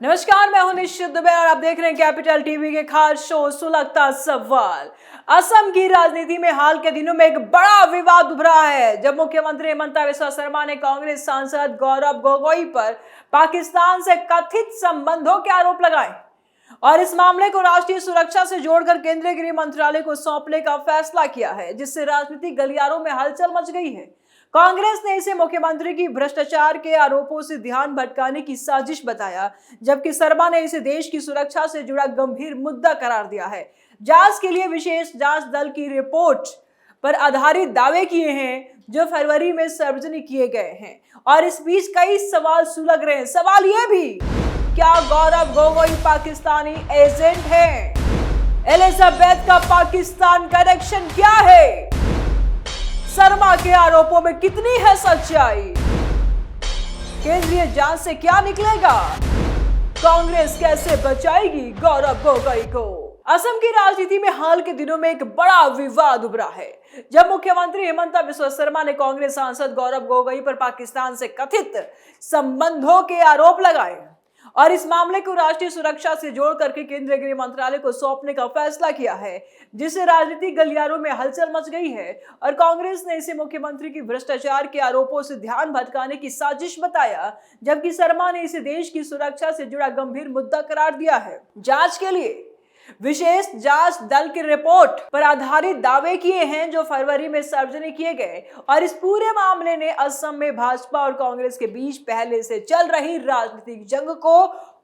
नमस्कार, मैं हूं निश्चित दुबे और आप देख रहे हैं कैपिटल टीवी के खास शो सुलगता सवाल। असम की राजनीति में हाल के दिनों में एक बड़ा विवाद उभरा है जब मुख्यमंत्री हिमंता बिस्वा शर्मा ने कांग्रेस सांसद गौरव गोगोई पर पाकिस्तान से कथित संबंधों के आरोप लगाए और इस मामले को राष्ट्रीय सुरक्षा से जोड़कर केंद्रीय गृह मंत्रालय को सौंपने का फैसला किया है, जिससे राजनीतिक गलियारों में हलचल मच गई है। कांग्रेस ने इसे मुख्यमंत्री की भ्रष्टाचार के आरोपों से ध्यान भटकाने की साजिश बताया, जबकि शर्मा ने इसे देश की सुरक्षा से जुड़ा गंभीर मुद्दा करार दिया है। जांच के लिए विशेष जांच दल की रिपोर्ट पर आधारित दावे किए हैं जो फरवरी में सार्वजनिक किए गए हैं और इस बीच कई सवाल सुलग रहे हैं। सवाल ये भी, क्या गौरव गोगोई पाकिस्तानी एजेंट है? एलिजाबेथ का पाकिस्तान कनेक्शन क्या है? शर्मा के आरोपों में कितनी है सच्चाई? केंद्रीय जांच से क्या निकलेगा? कांग्रेस कैसे बचाएगी गौरव गोगोई को? असम की राजनीति में हाल के दिनों में एक बड़ा विवाद उभरा है जब मुख्यमंत्री हिमंता बिस्वा शर्मा ने कांग्रेस सांसद गौरव गोगोई पर पाकिस्तान से कथित संबंधों के आरोप लगाए और इस मामले को राष्ट्रीय सुरक्षा से जोड़ करके केंद्रीय गृह मंत्रालय को सौंपने का फैसला किया है, जिससे राजनीतिक गलियारों में हलचल मच गई है और कांग्रेस ने इसे मुख्यमंत्री की भ्रष्टाचार के आरोपों से ध्यान भटकाने की साजिश बताया, जबकि शर्मा ने इसे देश की सुरक्षा से जुड़ा गंभीर मुद्दा करार दिया है। जांच के लिए विशेष जांच दल की रिपोर्ट पर आधारित दावे किए हैं जो फरवरी में सार्वजनिक किए गए और इस पूरे मामले ने असम में भाजपा और कांग्रेस के बीच पहले से चल रही राजनीतिक जंग को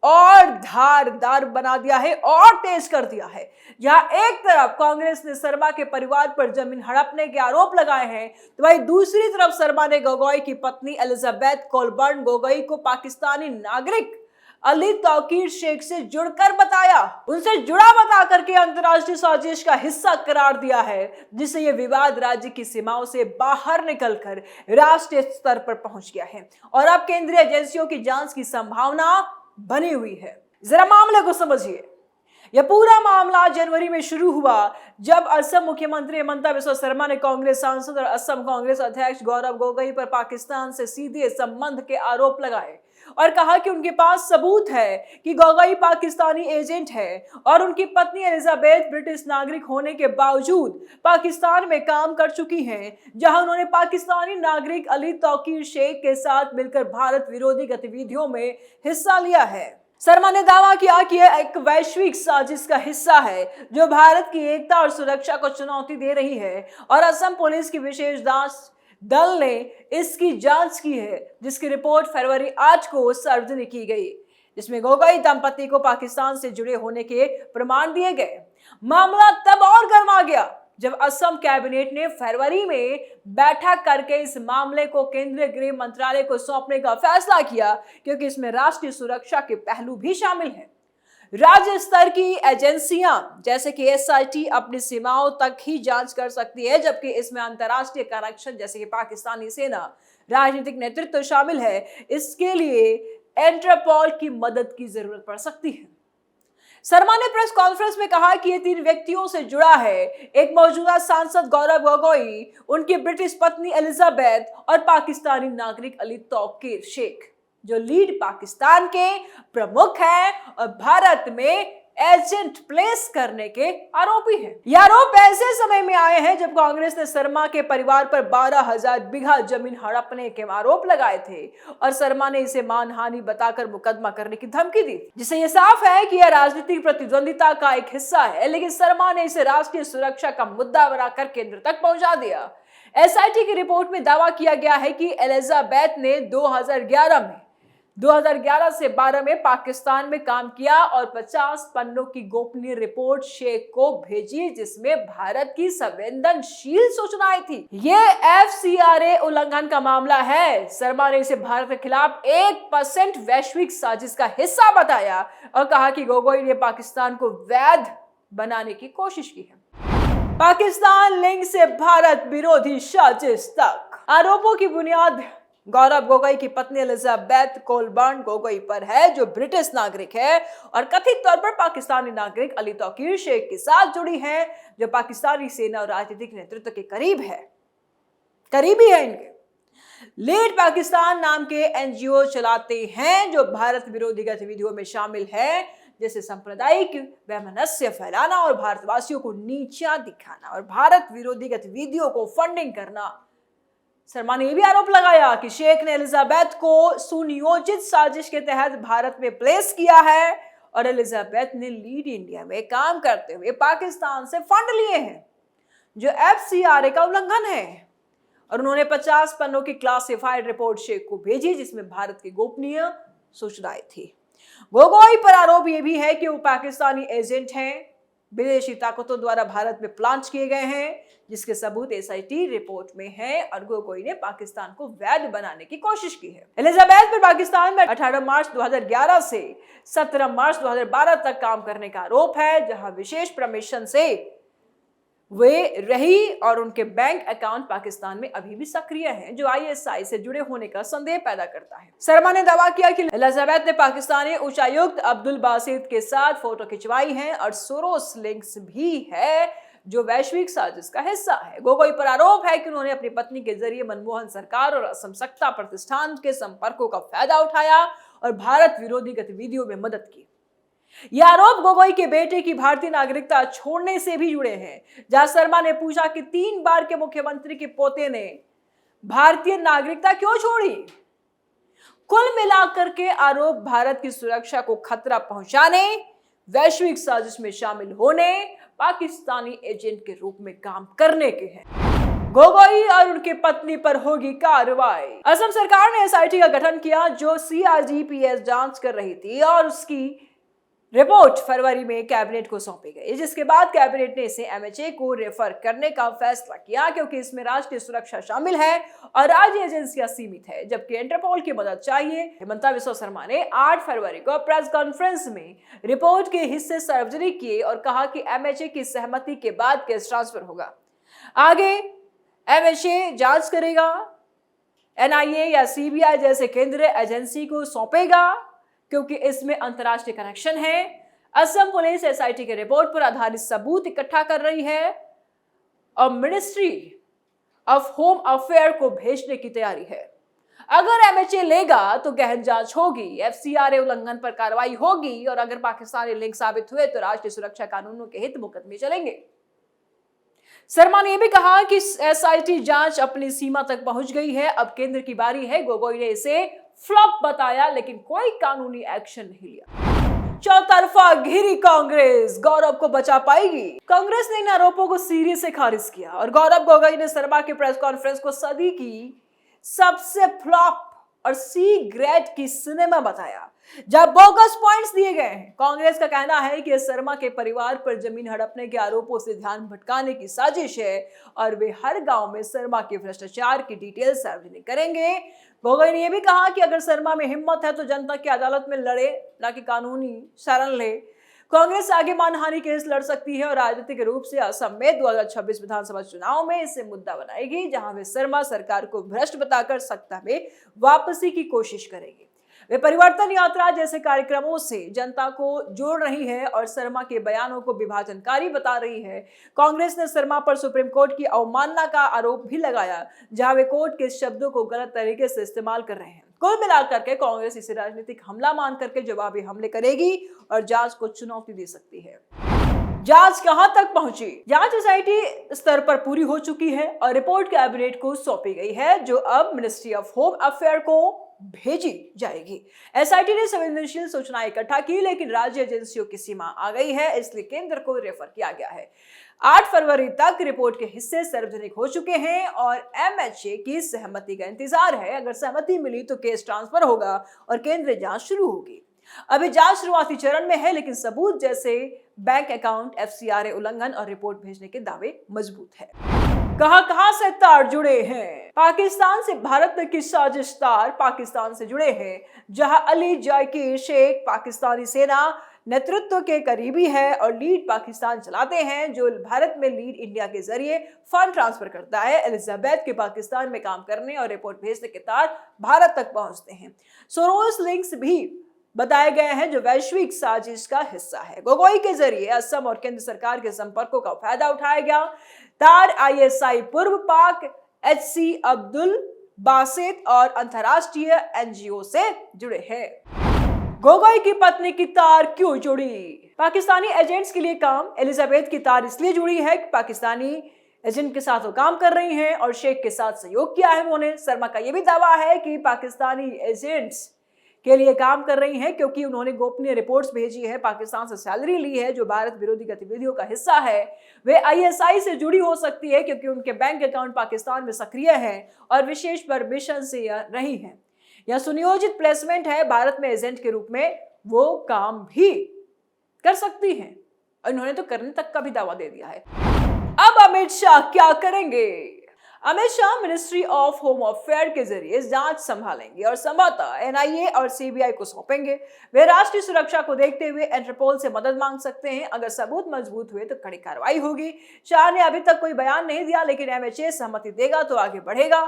और धारदार बना दिया है और तेज कर दिया है। जहां एक तरफ कांग्रेस ने शर्मा के परिवार पर जमीन हड़पने के आरोप लगाए हैं, तो वहीं दूसरी तरफ शर्मा ने गोगोई की पत्नी एलिजाबेथ कोलबर्न गोगोई को पाकिस्तानी नागरिक अली तौकीर शेख से जुड़कर बताया, उनसे जुड़ा बता करके अंतर्राष्ट्रीय साजिश का हिस्सा करार दिया है, जिससे यह विवाद राज्य की सीमाओं से बाहर निकलकर राष्ट्रीय स्तर पर पहुंच गया है और अब केंद्रीय एजेंसियों की जांच की संभावना बनी हुई है। जरा मामले को समझिए। यह पूरा मामला जनवरी में शुरू हुआ जब असम मुख्यमंत्री हिमंता बिस्वा शर्मा ने कांग्रेस सांसद और असम कांग्रेस अध्यक्ष गौरव गोगोई पर पाकिस्तान से सीधे संबंध के आरोप लगाए और कहा कि उनके पास सबूत है कि गोगोई पाकिस्तानी एजेंट है और उनकी पत्नी एलिजाबेथ ब्रिटिश नागरिक होने के बावजूद पाकिस्तान में काम कर चुकी हैं, जहां उन्होंने पाकिस्तानी नागरिक अली तौकीर शेख के साथ मिलकर भारत विरोधी गतिविधियों में हिस्सा लिया है। शर्मा ने दावा किया कि यह एक वैश्विक साजिश का हिस्सा है जो भारत की एकता और सुरक्षा को चुनौती दे रही है और असम पुलिस की विशेष जांच दल ने इसकी जांच की है, जिसकी रिपोर्ट फरवरी 8 को सार्वजनिक की गई, जिसमें गोगोई दंपति को पाकिस्तान से जुड़े होने के प्रमाण दिए गए। मामला तब और गर्मा गया जब असम कैबिनेट ने फरवरी में बैठक करके इस मामले को केंद्रीय गृह मंत्रालय को सौंपने का फैसला किया, क्योंकि इसमें राष्ट्रीय सुरक्षा के पहलू भी शामिल हैं। राज्य स्तर की एजेंसियां जैसे कि एसआईटी अपनी सीमाओं तक ही जांच कर सकती है, जबकि इसमें अंतर्राष्ट्रीय कनेक्शन जैसे कि पाकिस्तानी सेना, राजनीतिक नेतृत्व शामिल है। इसके लिए इंटरपोल की मदद की जरूरत पड़ सकती है। शर्मा ने प्रेस कॉन्फ्रेंस में कहा कि ये 3 व्यक्तियों से जुड़ा है, एक मौजूदा सांसद गौरव गोगोई, उनकी ब्रिटिश पत्नी एलिजाबेथ और पाकिस्तानी नागरिक अली तौकीर शेख, जो लीड पाकिस्तान के प्रमुख हैं और भारत में एजेंट प्लेस करने के आरोपी हैं। ये आरोप ऐसे समय में आए हैं जब कांग्रेस ने शर्मा के परिवार पर 12,000 बीघा जमीन हड़पने के आरोप लगाए थे और शर्मा ने इसे मानहानि बताकर मुकदमा करने की धमकी दी, जिससे यह साफ है कि यह राजनीतिक प्रतिद्वंदिता का एक हिस्सा है। लेकिन शर्मा ने इसे राष्ट्रीय सुरक्षा का मुद्दा बनाकर केंद्र तक पहुंचा दिया। एसआईटी की रिपोर्ट में दावा किया गया है कि एलिजाबेथ ने 2011 से 12 में पाकिस्तान में काम किया और 50 पन्नों की गोपनीय रिपोर्ट शेख को भेजी, जिसमें भारत की संवेदनशील सूचनाएं थी। ये एफसीआरए उल्लंघन का मामला है। शर्मा ने इसे भारत के खिलाफ 1% वैश्विक साजिश का हिस्सा बताया और कहा कि गोगोई ने पाकिस्तान को वैध बनाने की कोशिश की है। पाकिस्तान लिंक से भारत विरोधी साजिश तक। आरोपों की बुनियाद गौरव गोगोई की पत्नी एलिजाबेथ कोलबर्न गोगोई पर है, जो ब्रिटिश नागरिक है और कथित तौर पर पाकिस्तानी नागरिक अली तौकीर शेख के साथ जुड़ी है, जो पाकिस्तानी सेना और राजनीतिक नेतृत्व के करीबी है इनके। लीड पाकिस्तान नाम के एनजीओ चलाते हैं जो भारत विरोधी गतिविधियों में शामिल है, जैसे सांप्रदायिक वैमनस्य फैलाना और भारतवासियों को नीचा दिखाना और भारत विरोधी गतिविधियों को फंडिंग करना। शर्मा ने यह भी आरोप लगाया कि शेख ने एलिजाबेथ को सुनियोजित साजिश के तहत भारत में प्लेस किया है और एलिजाबेथ ने लीड इंडिया में काम करते हुए पाकिस्तान से फंड लिए हैं, जो एफसीआरए का उल्लंघन है। और उन्होंने 50 पन्नों की क्लासिफाइड रिपोर्ट शेख को भेजी जिसमें भारत की गोपनीय सूचनाएं थी। गोगोई पर आरोप यह भी है कि वो पाकिस्तानी एजेंट हैं, विदेशी ताकतों द्वारा भारत में प्लांट किए गए हैं, जिसके सबूत एसआईटी रिपोर्ट में है और गोगोई ने पाकिस्तान को वैध बनाने की कोशिश की है। एलिजाबेथ पर पाकिस्तान में 18 मार्च 2011 से 17 मार्च 2012 तक काम करने का आरोप है, जहां विशेष परमिशन से वे रही और उनके बैंक अकाउंट पाकिस्तान में अभी भी सक्रिय हैं, जो आईएसआई से जुड़े होने का संदेह पैदा करता है। शर्मा ने दावा किया कि एलिजाबेथ ने पाकिस्तानी उच्चायुक्त अब्दुल बासित के साथ फोटो खिंचवाई है और सोरोस लिंक्स भी है, जो वैश्विक साजिश का हिस्सा है। गोगोई पर आरोप है कि उन्होंने अपनी पत्नी के जरिए मनमोहन सरकार और असम सत्ता प्रतिष्ठान के संपर्कों का फायदा उठाया और भारत विरोधी गतिविधियों में मदद की। यह आरोप गोगोई के बेटे की भारतीय नागरिकता छोड़ने से भी जुड़े हैं, जहां शर्मा ने पूछा कि 3 बार के मुख्यमंत्री के पोते ने भारतीय नागरिकता क्यों छोड़ी। कुल मिलाकर के आरोप भारत की सुरक्षा को खतरा पहुंचाने, वैश्विक साजिश में शामिल होने, पाकिस्तानी एजेंट के रूप में काम करने के हैं। गोगोई और उनकी पत्नी पर होगी कार्रवाई। असम सरकार ने एसआईटी का गठन किया जो सीआरजीपीएस जांच कर रही थी और उसकी रिपोर्ट फरवरी में कैबिनेट को सौंपी गई, जिसके बाद कैबिनेट ने इसे एमएचए को रेफर करने का फैसला किया क्योंकि इसमें राष्ट्रीय सुरक्षा शामिल है और राज्य एजेंसियां सीमित है, जबकि इंटरपोल की मदद चाहिए। हिमंता बिस्वा शर्मा ने 8 फरवरी को प्रेस कॉन्फ्रेंस में रिपोर्ट के हिस्से सार्वजनिक किए और कहा कि एमएचए की सहमति के बाद केस ट्रांसफर होगा। आगे एमएचए जांच करेगा, एनआईए या सीबीआई जैसे केंद्रीय एजेंसी को सौंपेगा क्योंकि इसमें अंतर्राष्ट्रीय कनेक्शन है। असम पुलिस एसआईटी के रिपोर्ट पर आधारित सबूत इकट्ठा कर रही है और मिनिस्ट्री ऑफ होम अफेयर को भेजने की तैयारी है। अगर एमएचए लेगा तो गहन जांच होगी, एफसीआरए उल्लंघन पर कार्रवाई होगी और अगर पाकिस्तानी लिंक साबित हुए तो राष्ट्रीय सुरक्षा कानूनों के हित मुकदमे चलेंगे। शर्मा ने यह भी कहा कि एसआईटी जांच अपनी सीमा तक पहुंच गई है, अब केंद्र की बारी है। गोगोई ने इसे फ्लॉप बताया लेकिन कोई कानूनी एक्शन नहीं लिया। चौतरफा घिरी कांग्रेस, गौरव को बचा पाएगी। कांग्रेस ने इन आरोपों को सीरियस से खारिज किया और गौरव गोगोई ने शर्मा के प्रेस कॉन्फ्रेंस को सदी की सबसे फ्लॉप और सी ग्रेड की सिनेमा बताया, जब बोगस पॉइंट्स दिए गए हैं। कांग्रेस का कहना है कि शर्मा के परिवार पर जमीन हड़पने के आरोपों से ध्यान भटकाने की साजिश है और वे हर गांव में शर्मा के भ्रष्टाचार की डिटेल सार्वजनिक करेंगे। गोगोई ने यह भी कहा कि अगर शर्मा में हिम्मत है तो जनता की अदालत में लड़े, ना कि कानूनी शरण ले। कांग्रेस आगे मानहानि केस लड़ सकती है और राजनीतिक रूप से असम में 2026 विधानसभा चुनाव में इसे मुद्दा बनाएगी, जहां वे शर्मा सरकार को भ्रष्ट बताकर सत्ता में वापसी की कोशिश करेगी। वे परिवर्तन यात्रा जैसे कार्यक्रमों से जनता को जोड़ रही है और शर्मा के बयानों को विभाजनकारी बता रही है। कांग्रेस ने शर्मा पर सुप्रीम कोर्ट की अवमानना का आरोप भी लगाया, जहां वे कोर्ट के शब्दों को गलत तरीके से इस्तेमाल कर रहे हैं। कुल मिलाकर के कांग्रेस इसे राजनीतिक हमला मान करके जवाबी हमले करेगी और जांच को चुनौती दे सकती है। जांच कहां तक पहुंची? जांच एसआईटी स्तर पर पूरी हो चुकी है और रिपोर्ट कैबिनेट को सौंपी गई है, जो अब मिनिस्ट्री ऑफ होम अफेयर को भेजी जाएगी। एसआईटी ने संवेदनशील सूचनाएं इकट्ठा की लेकिन राज्य एजेंसियों की सीमा आ गई है, इसलिए केंद्र को रेफर किया गया है। 8 फरवरी तक रिपोर्ट के हिस्से सार्वजनिक हो चुके हैं और एमएचए की सहमति का इंतजार है। अगर सहमति मिली तो केस ट्रांसफर होगा और केंद्रीय जांच शुरू होगी। अभी जांच शुरुआती चरण में है लेकिन सबूत जैसे बैंक अकाउंट, एफसीआरए उल्लंघन और रिपोर्ट भेजने के दावे मजबूत है। कहां से तार जुड़े हैं? पाकिस्तान से भारत की साजिश तार पाकिस्तान से जुड़े हैं, जहां अली जाकिर शेख पाकिस्तानी सेना नेतृत्व के करीबी है और लीड पाकिस्तान चलाते हैं, जो भारत में लीड इंडिया के जरिए फंड ट्रांसफर करता है। एलिजाबेथ के पाकिस्तान में काम करने और रिपोर्ट भेजने के तार भारत तक पहुंचते हैं। सोरोस लिंक्स भी बताए गए हैं, जो वैश्विक साजिश का हिस्सा है। गोगोई के जरिए असम और केंद्र सरकार के संपर्कों का फायदा उठाया गया। तार आईएसआई पूर्व पाक एचसी अब्दुल बासेत और अंतर्राष्ट्रीय एनजीओ से जुड़े हैं। गोगोई की पत्नी की तार क्यों जुड़ी? पाकिस्तानी एजेंट्स के लिए काम। एलिजाबेथ की तार इसलिए जुड़ी है कि पाकिस्तानी एजेंट के साथ वो काम कर रही हैं और शेख के साथ सहयोग किया है उन्होंने। शर्मा का यह भी दावा है कि पाकिस्तानी एजेंट्स के लिए काम कर रही हैं क्योंकि उन्होंने गोपनीय रिपोर्ट्स भेजी है, पाकिस्तान से सैलरी ली है। जो भारत विरोधी गतिविधियों का हिस्सा है वे आईएसआई से जुड़ी हो सकती है क्योंकि उनके बैंक अकाउंट पाकिस्तान में सक्रिय है और विशेष परमिशन से रही है। यह सुनियोजित प्लेसमेंट है। भारत में एजेंट के रूप में वो काम भी कर सकती हैं। उन्होंने तो करने तक का भी दावा दे दिया है। अब अमित शाह क्या करेंगे? Amit Shah ministry of home affair के जरिए जांच संभालेंगे और संभवतः एनआईए और सीबीआई को सौंपेंगे। वे राष्ट्रीय सुरक्षा को देखते हुए इंटरपोल से मदद मांग सकते हैं। अगर सबूत मजबूत हुए तो कड़ी कार्रवाई होगी। शाह ने अभी तक कोई बयान नहीं दिया, लेकिन एमएचए सहमति देगा तो आगे बढ़ेगा।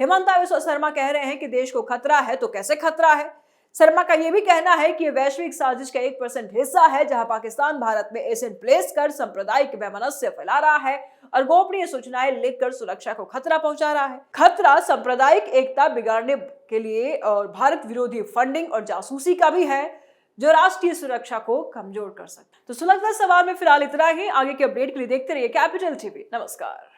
हेमंता बिस्वा शर्मा कह रहे हैं कि देश को खतरा है तो कैसे खतरा है। शर्मा का यह भी कहना है कि यह वैश्विक साजिश का 1% हिस्सा है, जहां पाकिस्तान भारत में एजेंट प्लेस कर सांप्रदायिक वैमनस्य फैला रहा है और गोपनीय सूचनाएं लेकर सुरक्षा को खतरा पहुंचा रहा है। खतरा सांप्रदायिक एकता बिगाड़ने के लिए और भारत विरोधी फंडिंग और जासूसी का भी है, जो राष्ट्रीय सुरक्षा को कमजोर कर सकता है। तो सुलगता सवाल में फिलहाल इतना ही। आगे के अपडेट के लिए देखते रहिए कैपिटल टीवी। नमस्कार।